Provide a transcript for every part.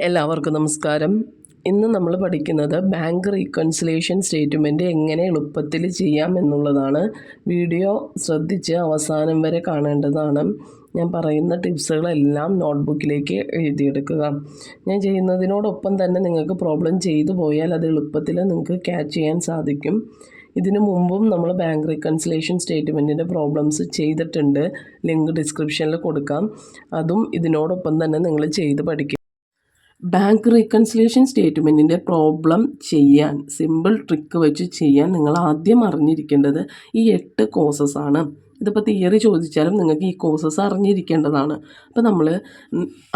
എല്ലാവർക്കും നമസ്കാരം. ഇന്ന് നമ്മൾ പഠിക്കുന്നത് ബാങ്ക് റീകൺസിലേഷൻ സ്റ്റേറ്റ്മെൻറ്റ് എങ്ങനെ എളുപ്പത്തിൽ ചെയ്യാം എന്നുള്ളതാണ്. വീഡിയോ ശ്രദ്ധിച്ച് അവസാനം വരെ കാണേണ്ടതാണ്. ഞാൻ പറയുന്ന ടിപ്സുകളെല്ലാം നോട്ട്ബുക്കിലേക്ക് എഴുതിയെടുക്കുക. ഞാൻ ചെയ്യുന്നതിനോടൊപ്പം തന്നെ നിങ്ങൾക്ക് പ്രോബ്ലം ചെയ്തു പോയാൽ അത് എളുപ്പത്തിൽ നിങ്ങൾക്ക് ക്യാച്ച് ചെയ്യാൻ സാധിക്കും. ഇതിനു മുമ്പും നമ്മൾ ബാങ്ക് റീകൺസിലേഷൻ സ്റ്റേറ്റ്മെൻറ്റിൻ്റെ പ്രോബ്ലംസ് ചെയ്തിട്ടുണ്ട്. ലിങ്ക് ഡിസ്ക്രിപ്ഷനിൽ കൊടുക്കാം. അതും ഇതിനോടൊപ്പം തന്നെ നിങ്ങൾ ചെയ്ത് പഠിക്കുക. ബാങ്ക് റീകൺസിലേഷൻ സ്റ്റേറ്റ്മെൻറ്റിൻ്റെ പ്രോബ്ലം ചെയ്യാൻ സിമ്പിൾ ട്രിക്ക് വെച്ച് ചെയ്യാൻ നിങ്ങൾ ആദ്യം അറിഞ്ഞിരിക്കേണ്ടത് ഈ 8 കോഴ്സസാണ്. ഇതിപ്പോൾ തിയറി ചോദിച്ചാലും നിങ്ങൾക്ക് ഈ കോഴ്സസ് അറിഞ്ഞിരിക്കേണ്ടതാണ്.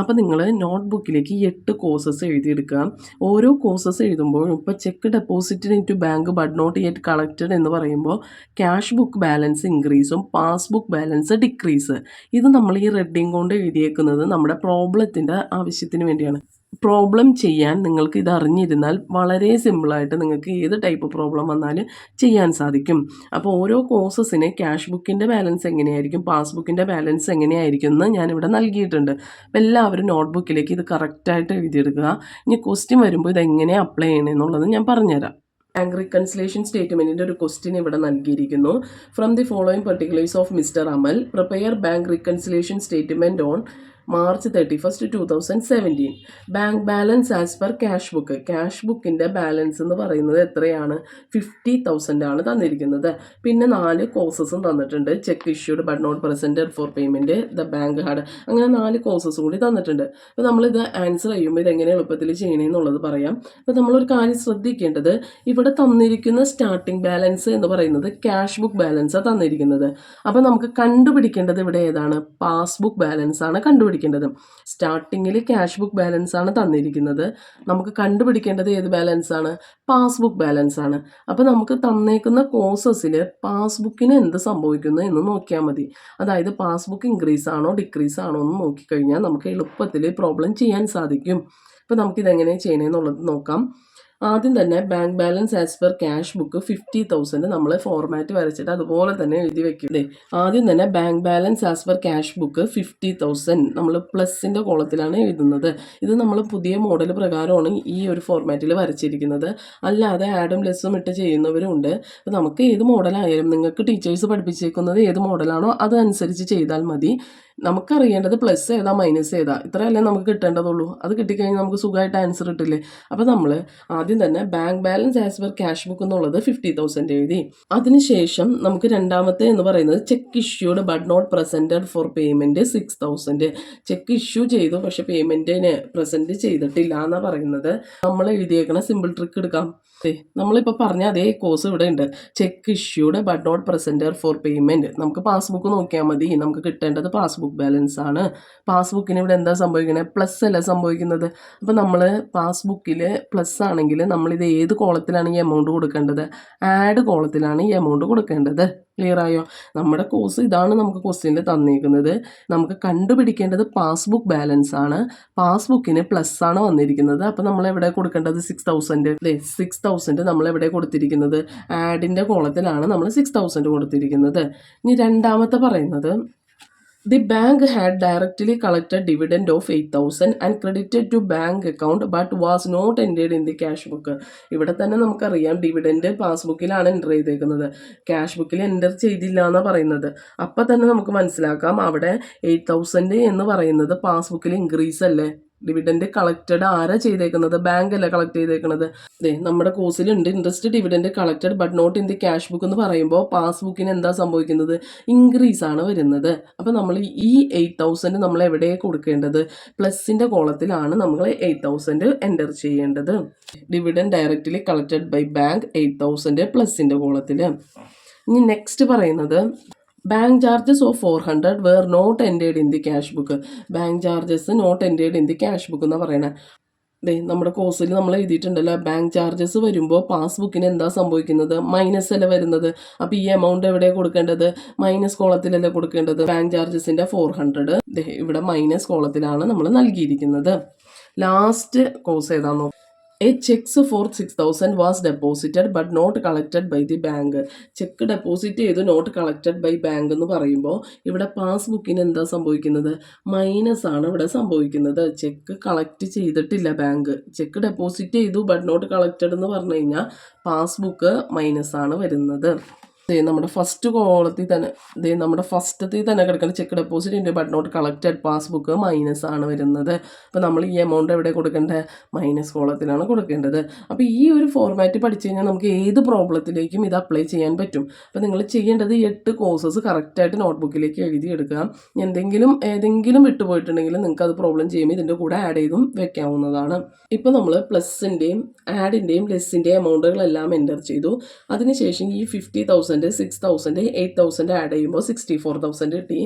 അപ്പോൾ നിങ്ങൾ നോട്ട്ബുക്കിലേക്ക് ഈ 8 കോഴ്സസ് എഴുതിയെടുക്കുക. ഓരോ കോഴ്സസ് എഴുതുമ്പോഴും ഇപ്പോൾ cheque deposited into bank but not yet collected എന്ന് പറയുമ്പോൾ ക്യാഷ് ബുക്ക് ബാലൻസ് ഇൻക്രീസും പാസ്ബുക്ക് ബാലൻസ് ഡിക്രീസ്. ഇത് നമ്മൾ ഈ റെഡിങ് കൊണ്ട് എഴുതിയേക്കുന്നത് നമ്മുടെ പ്രോബ്ലത്തിൻ്റെ ആവശ്യത്തിന് വേണ്ടിയാണ്. പ്രോബ്ലം ചെയ്യാൻ നിങ്ങൾക്ക് ഇത് അറിഞ്ഞിരുന്നാൽ വളരെ സിമ്പിളായിട്ട് നിങ്ങൾക്ക് ഏത് ടൈപ്പ് പ്രോബ്ലം വന്നാലും ചെയ്യാൻ സാധിക്കും. അപ്പോൾ ഓരോ കോഴ്സസിന് ക്യാഷ് ബുക്കിൻ്റെ ബാലൻസ് എങ്ങനെയായിരിക്കും, പാസ്ബുക്കിൻ്റെ ബാലൻസ് എങ്ങനെയായിരിക്കും എന്ന് ഞാനിവിടെ നൽകിയിട്ടുണ്ട്. അപ്പോൾ എല്ലാവരും നോട്ട്ബുക്കിലേക്ക് ഇത് കറക്റ്റായിട്ട് എഴുതിയെടുക്കുക. ഇനി ക്വസ്റ്റ്യൻ വരുമ്പോൾ ഇതെങ്ങനെ അപ്ലൈ ചെയ്യണമെന്നുള്ളത് ഞാൻ പറഞ്ഞുതരാം. ബാങ്ക് റീകൺസിലേഷൻ സ്റ്റേറ്റ്മെൻറ്റിൻ്റെ ഒരു ക്വസ്റ്റ്യൻ ഇവിടെ നൽകിയിരിക്കുന്നു. From the following particulars of mister Amal, prepare bank reconciliation statement on March 31, 2017. Bank balance as per cash book. Cash ബുക്കിൻ്റെ ബാലൻസ് എന്ന് പറയുന്നത് എത്രയാണ്? 50,000 ആണ് തന്നിരിക്കുന്നത്. പിന്നെ 4 കോഴ്സസും തന്നിട്ടുണ്ട്. Cheque issued but not presented for payment, the bank had, അങ്ങനെ 4 കോഴ്സസും കൂടി തന്നിട്ടുണ്ട്. അപ്പോൾ നമ്മളിത് ആൻസർ ചെയ്യുമ്പോൾ ഇതെങ്ങനെ എളുപ്പത്തിൽ ചെയ്യണമെന്നുള്ളത് പറയാം. അപ്പോൾ നമ്മളൊരു കാര്യം ശ്രദ്ധിക്കേണ്ടത്, ഇവിടെ തന്നിരിക്കുന്ന സ്റ്റാർട്ടിംഗ് ബാലൻസ് എന്ന് പറയുന്നത് ക്യാഷ് ബുക്ക് ബാലൻസാണ് തന്നിരിക്കുന്നത്. അപ്പോൾ നമുക്ക് കണ്ടുപിടിക്കേണ്ടത് ഇവിടെ ഏതാണ്? പാസ്ബുക്ക് ബാലൻസ് ആണ് കണ്ടുപിടിക്കേണ്ടത്. സ്റ്റാർട്ടിങ്ങിൽ ക്യാഷ് ബുക്ക് ബാലൻസ് ആണ് തന്നിരിക്കുന്നത്. നമുക്ക് കണ്ടുപിടിക്കേണ്ടത് ഏത് ബാലൻസ് ആണ്? പാസ്ബുക്ക് ബാലൻസ് ആണ്. അപ്പോൾ നമുക്ക് തന്നേക്കുന്ന കോഴ്സസിൽ പാസ്ബുക്കിന് എന്ത് സംഭവിക്കുന്നു എന്ന് നോക്കിയാൽ മതി. അതായത് പാസ്ബുക്ക് ഇൻക്രീസ് ആണോ ഡിക്രീസ് ആണോ എന്ന് നോക്കിക്കഴിഞ്ഞാൽ നമുക്ക് എളുപ്പത്തിൽ പ്രോബ്ലം ചെയ്യാൻ സാധിക്കും. അപ്പോൾ നമുക്കിതെങ്ങനെ ചെയ്യണമെന്നുള്ളത് നോക്കാം. ആദ്യം തന്നെ bank balance as per cash book 50,000 നമ്മൾ ഫോർമാറ്റ് വരച്ചിട്ട് അതുപോലെ തന്നെ എഴുതി വെക്കും. ആദ്യം തന്നെ bank balance as per cash book 50,000 നമ്മൾ പ്ലസിൻ്റെ കോളത്തിലാണ് എഴുതുന്നത്. ഇത് നമ്മൾ പുതിയ മോഡൽ പ്രകാരമാണ് ഈ ഒരു ഫോർമാറ്റിൽ വരച്ചിരിക്കുന്നത്. അല്ലാതെ ആഡും ലെസ്സും ഇട്ട് ചെയ്യുന്നവരും ഉണ്ട്. അപ്പോൾ നമുക്ക് ഏത് മോഡലായാലും നിങ്ങൾക്ക് ടീച്ചേഴ്സ് പഠിപ്പിച്ചേക്കുന്നത് ഏത് മോഡലാണോ അതനുസരിച്ച് ചെയ്താൽ മതി. നമുക്കറിയേണ്ടത് പ്ലസ് ഏതാ മൈനസ് ഏതാ ഇത്രയല്ലേ നമുക്ക് കിട്ടേണ്ടതുള്ളൂ. അത് കിട്ടിക്കഴിഞ്ഞാൽ നമുക്ക് സുഖമായിട്ട് ആൻസർ കിട്ടില്ലേ. അപ്പോൾ നമ്മൾ ആദ്യം തന്നെ bank balance as per cash book എന്നുള്ളത് 50,000 എഴുതി. അതിനുശേഷം നമുക്ക് രണ്ടാമത്തെ എന്ന് പറയുന്നത് cheque issued but not presented for payment 6,000. Cheque issue ചെയ്തു പക്ഷെ പേയ്മെൻറ്റിന് പ്രസൻറ്റ് ചെയ്തിട്ടില്ല എന്നാണ് പറയുന്നത്. നമ്മൾ എഴുതിയേക്കണ സിമ്പിൾ ട്രിക്ക് എടുക്കാം. നമ്മളിപ്പോൾ പറഞ്ഞ അതേ കോഴ്സ് ഇവിടെ ഉണ്ട്. Cheque issued but not presented for payment. നമുക്ക് പാസ്ബുക്ക് നോക്കിയാൽ മതി. നമുക്ക് കിട്ടേണ്ടത് പാസ്ബുക്ക് ബാലൻസ് ആണ്. പാസ്ബുക്കിന് ഇവിടെ എന്താ സംഭവിക്കുന്നത്? പ്ലസ് അല്ല സംഭവിക്കുന്നത്. അപ്പോൾ നമ്മൾ പാസ്ബുക്കിൽ പ്ലസ് ആണെങ്കിൽ നമ്മളിത് ഏത് കോളത്തിലാണ് ഈ എമൗണ്ട് കൊടുക്കേണ്ടത്? ആഡ് കോളത്തിലാണ് ഈ എമൗണ്ട് കൊടുക്കേണ്ടത്. ക്ലിയർ ആയോ? നമ്മുടെ കോഴ്സ് ഇതാണ് നമുക്ക് ക്വസ്റ്റ്യനിൽ തന്നിരിക്കുന്നത്. നമുക്ക് കണ്ടുപിടിക്കേണ്ടത് പാസ്ബുക്ക് ബാലൻസ് ആണ്. പാസ്ബുക്കിന് പ്ലസ് ആണ് വന്നിരിക്കുന്നത്. അപ്പോൾ നമ്മൾ എവിടെ കൊടുക്കേണ്ടത്? 6,000. 6,000 നമ്മൾ എവിടെ കൊടുത്തിരിക്കുന്നത്? ആഡിൻ്റെ കോളത്തിലാണ് നമ്മൾ 6,000 കൊടുത്തിരിക്കുന്നത്. ഇനി രണ്ടാമത്തെ പറയുന്നത്, The bank had directly collected dividend of 8,000 and credited to bank account but was not entered in the cash book. ഇവിടെ തന്നെ നമുക്കറിയാം ഡിവിഡൻഡ് പാസ്ബുക്കിലാണ് എൻ്റർ ചെയ്തേക്കുന്നത്, ക്യാഷ് ബുക്കിൽ എൻ്റർ ചെയ്തില്ല എന്നാണ് പറയുന്നത്. അപ്പം തന്നെ നമുക്ക് മനസ്സിലാക്കാം അവിടെ 8,000 എന്ന് പറയുന്നത് പാസ്ബുക്കിൽ ഇൻക്രീസ് അല്ലേ. ഡിവിഡൻഡ് കളക്റ്റഡ് ആരാ ചെയ്തേക്കുന്നത്? ബാങ്ക് അല്ല കളക്ട് ചെയ്തേക്കുന്നത്. നമ്മുടെ കോഴ്സിലുണ്ട് interest dividend collected but not in the cash book എന്ന് പറയുമ്പോൾ പാസ്ബുക്കിന് എന്താ സംഭവിക്കുന്നത്? ഇൻക്രീസ് ആണ് വരുന്നത്. അപ്പോൾ നമ്മൾ ഈ 8,000 നമ്മൾ എവിടെ കൊടുക്കേണ്ടത്? പ്ലസിൻ്റെ കോളത്തിലാണ് നമ്മൾ 8,000 എൻ്റർ ചെയ്യേണ്ടത്. Dividend directly collected by bank 8,000 പ്ലസിൻ്റെ കോളത്തിൽ. ഇനി നെക്സ്റ്റ് പറയുന്നത്, bank charges of 400 were not entered in the cash book. Bank charges not entered in the cash book എന്ന് പറയണത്. നമ്മുടെ കോഴ്സിൽ നമ്മൾ എഴുതിയിട്ടുണ്ടല്ലോ, ബാങ്ക് ചാർജസ് വരുമ്പോൾ പാസ്ബുക്കിന് എന്താ സംഭവിക്കുന്നത്? മൈനസ് അല്ല വരുന്നത്. അപ്പോൾ ഈ എമൗണ്ട് എവിടെ കൊടുക്കേണ്ടത്? മൈനസ് കോളത്തിലല്ലേ കൊടുക്കേണ്ടത്. ബാങ്ക് ചാർജസിൻ്റെ 400 ഇവിടെ മൈനസ് കോളത്തിലാണ് നമ്മൾ നൽകിയിരിക്കുന്നത്. ലാസ്റ്റ് കോഴ്സ് ഏതാണെന്നോ? A checks for 6,000 was deposited but not collected by the bank. Check deposit ചെയ്തു നോട്ട് കളക്റ്റഡ് ബൈ ബാങ്ക് എന്ന് പറയുമ്പോൾ ഇവിടെ പാസ്ബുക്കിന് എന്താ സംഭവിക്കുന്നത്? മൈനസ് ആണ് ഇവിടെ സംഭവിക്കുന്നത്. ചെക്ക് കളക്ട് ചെയ്തിട്ടില്ല ബാങ്ക്. ചെക്ക് ഡെപ്പോസിറ്റ് ചെയ്തു ബട്ട് നോട്ട് കളക്റ്റഡ് എന്ന് പറഞ്ഞു കഴിഞ്ഞാൽ പാസ്ബുക്ക് മൈനസ് ആണ് വരുന്നത്. നമ്മുടെ ഫസ്റ്റ് കോളത്തിൽ തന്നെ നമ്മുടെ ഫസ്റ്റത്തിൽ തന്നെ കിടക്കുന്ന ചെക്ക് ഡെപ്പോസിറ്റ് ഉണ്ട് but not collected passbook minus ആണ് വരുന്നത്. അപ്പോൾ നമ്മൾ ഈ എമൗണ്ട് എവിടെ കൊടുക്കേണ്ടത്? മൈനസ് കോളത്തിലാണ് കൊടുക്കേണ്ടത്. അപ്പോൾ ഈ ഒരു ഫോർമാറ്റ് പഠിച്ചു കഴിഞ്ഞാൽ നമുക്ക് ഏത് പ്രോബ്ലത്തിലേക്കും ഇത് അപ്ലൈ ചെയ്യാൻ പറ്റും. അപ്പോൾ നിങ്ങൾ ചെയ്യേണ്ടത് 8 കോഴ്സസ് കറക്റ്റായിട്ട് നോട്ട്ബുക്കിലേക്ക് എഴുതിയെടുക്കുക. ഏതെങ്കിലും വിട്ടുപോയിട്ടുണ്ടെങ്കിൽ നിങ്ങൾക്ക് അത് പ്രോബ്ലം ചെയ്യുമ്പോൾ ഇതിൻ്റെ കൂടെ ആഡ് ചെയ്തും വെക്കാവുന്നതാണ്. ഇപ്പോൾ നമ്മൾ പ്ലസിൻ്റെയും ആഡിൻ്റെയും ലെസ്സിൻ്റെയും എമൗണ്ടുകളെല്ലാം എൻ്റർ ചെയ്തു. അതിനുശേഷം ഈ 50,000 6,000 8,000 ആഡ് ചെയ്യുമ്പോൾ 64,000 കിട്ടി.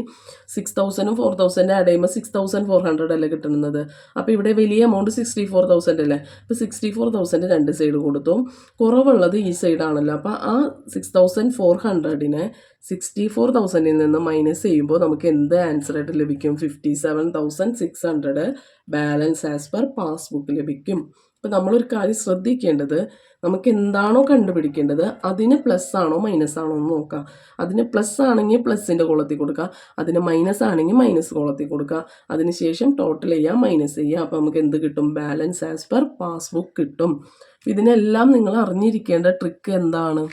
6,000 4,000 ആഡ് ചെയ്യുമ്പോൾ 6,400 അല്ലേ കിട്ടുന്നത്. അപ്പോൾ ഇവിടെ വലിയ എമൗണ്ട് 64,000 അല്ലേ. അപ്പോൾ 64,000 രണ്ട് സൈഡ് കൊടുത്തു. കുറവുള്ളത് ഈ സൈഡാണല്ലോ. അപ്പോൾ ആ 6,400നെ 64,000ൽ നിന്ന് മൈനസ് ചെയ്യുമ്പോൾ നമുക്ക് എന്ത് ആൻസർ ആയിട്ട് ലഭിക്കും? 57,600 ബാലൻസ് ആസ് പെർ പാസ്ബുക്ക് ലഭിക്കും. അപ്പോൾ നമ്മളൊരു കാര്യം ശ്രദ്ധിക്കേണ്ടത്, നമുക്ക് എന്താണോ കണ്ടുപിടിക്കേണ്ടത് അതിന് പ്ലസ് ആണോ മൈനസ് ആണോ എന്ന് നോക്കാം. അതിന് പ്ലസ് ആണെങ്കിൽ പ്ലസിൻ്റെ കോളത്തിൽ കൊടുക്കുക, അതിന് മൈനസ് ആണെങ്കിൽ മൈനസ് കോളത്തിൽ കൊടുക്കുക. അതിനുശേഷം ടോട്ടൽ ചെയ്യുക, മൈനസ് ചെയ്യുക. അപ്പോൾ നമുക്ക് എന്ത് കിട്ടും? ബാലൻസ് ആസ് പെർ പാസ്ബുക്ക് കിട്ടും. ഇതിനെല്ലാം നിങ്ങൾ അറിഞ്ഞിരിക്കേണ്ട ട്രിക്ക് എന്താണ്?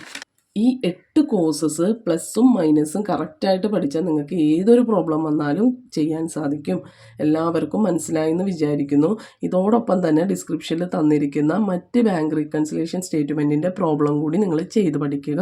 ഈ 8 കോഴ്സസ് പ്ലസും മൈനസും കറക്റ്റായിട്ട് പഠിച്ചാൽ നിങ്ങൾക്ക് ഏതൊരു പ്രോബ്ലം വന്നാലും ചെയ്യാൻ സാധിക്കും. എല്ലാവർക്കും മനസ്സിലായെന്ന് വിചാരിക്കുന്നു. ഇതോടൊപ്പം തന്നെ ഡിസ്ക്രിപ്ഷനിൽ തന്നിരിക്കുന്ന മറ്റ് ബാങ്ക് റീകൺസിലേഷൻ സ്റ്റേറ്റ്മെൻറ്റിൻ്റെ പ്രോബ്ലം കൂടി നിങ്ങൾ ചെയ്ത് പഠിക്കുക.